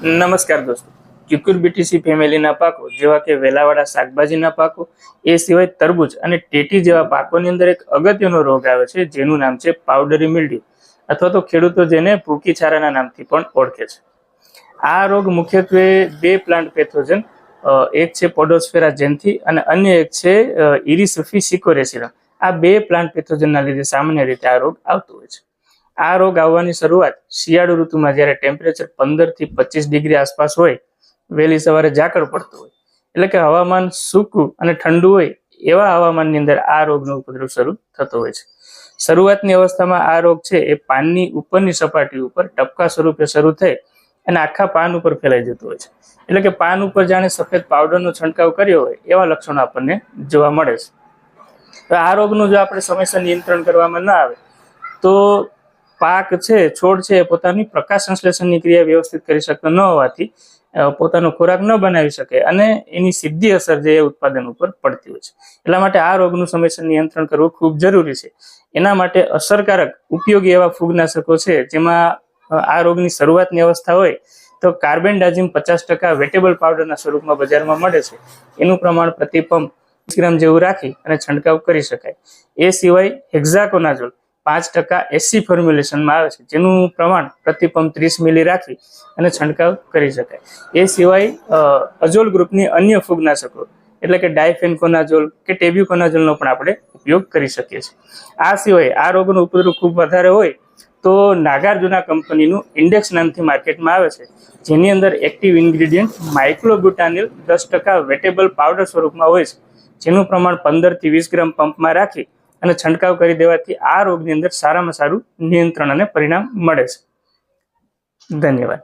નમસ્કાર દોસ્તો, ક્યુકુરબિટેસી ફેમિલીના પાકો જેવા કે વેલાવાળા શાકભાજીના પાકો, એ સિવાય તરબૂચ અને ટેટી જેવા પાકોની અંદર એક અગત્યનો રોગ આવે છે જેનું નામ છે પાવડરી મિલ્ડ્યુ, અથવા તો ખેડૂતો જેને ભૂકી છારાના નામથી પણ ઓળખે છે. આ રોગ મુખ્યત્વે બે પ્લાન્ટ પેથોજન, એક છે પોડોસ્ફેરા જેન્થી અને અન્ય એક છે ઇરિસફી સિકોરેસિરમ. આ બે પ્લાન્ટ પેથોજનના લીધે સામાન્ય રીતે આ રોગ આવતો હોય છે. આ રોગ આવવાની શરૂઆત શિયાળુ ઋતુમાં જ્યારે ટેમ્પરેચર 15 થી 25 ડિગ્રી આસપાસ હોય, વહેલી સવારે ઝાકળ પડતું હોય, એટલે કે હવામાન સૂકું અને ઠંડુ હોય એવા હવામાનની અંદર આ રોગનો ઉપદ્રવ શરૂ થતો હોય છે. શરૂઆતની અવસ્થામાં આ રોગ છે એ પાનની ઉપરની સપાટી ઉપર ટપકા સ્વરૂપે શરૂ થઈ અને આખા પાન ઉપર ફેલાઈ જતું હોય છે. એટલે કે પાન ઉપર જાણે સફેદ પાવડરનો છંટકાવ કર્યો હોય એવા લક્ષણો આપણને જોવા મળે છે. તો આ રોગનું જો આપણે સમયસર નિયંત્રણ કરવામાં ન આવે તો પાક છે, છોડ છે, પોતાની પ્રકાશ સંશ્લેષણની ક્રિયા વ્યવસ્થિત કરી શકતો ન હોવાથી પોતાનો ખોરાક ન બનાવી શકે અને એની સીધી અસર જે ઉત્પાદન ઉપર પડતી હોય છે. એટલા માટે આ રોગનું સમયસર નિયંત્રણ કરવું ખૂબ જરૂરી છે. એના માટે અસરકારક ઉપયોગી એવા ફૂગનાશકો છે, જેમાં આ રોગની શરૂઆતની અવસ્થા હોય તો કાર્બેન્ડાઝિમ 50% વેટેબલ પાવડરના સ્વરૂપમાં બજારમાં મળે છે. એનું પ્રમાણ પ્રતિ પંપ 20 ગ્રામ જેવું રાખી અને છંટકાવ કરી શકાય. એ સિવાય હેક્ઝાકોનાઝોલ 5% એસી ફોર્મ્યુલેશનમાં આવે છે, જેનું પ્રમાણ પ્રતિ પંપ 30 મિલી રાખી અને છંટકાવ કરી શકાય. એ સિવાય અઝોલ ગ્રુપની અન્ય ફૂગનાશકો એટલે કે ડાયફેન્કોનાઝોલ કે ટેબ્યુકોનાઝોલનો પણ આપણે ઉપયોગ કરી શકીએ છીએ. આ સિવાય આ રોગનો ઉપદ્રવ ખૂબ વધારે હોય તો નાગાર્જુના કંપનીનું ઇન્ડેક્સ નામથી માર્કેટમાં આવે છે, જેની અંદર એક્ટિવ ઇન્ગ્રેડિયન્ટ માઇક્લોબ્યુટાનિલ 10% વેટેબલ પાવડર સ્વરૂપમાં હોય છે, જેનું પ્રમાણ 15 થી 20 ગ્રામ પંપમાં રાખી અને છંટકાવ કરી દેવાથી આ રોગની અંદર સારામાં સારું નિયંત્રણ અને પરિણામ મળે છે. ધન્યવાદ.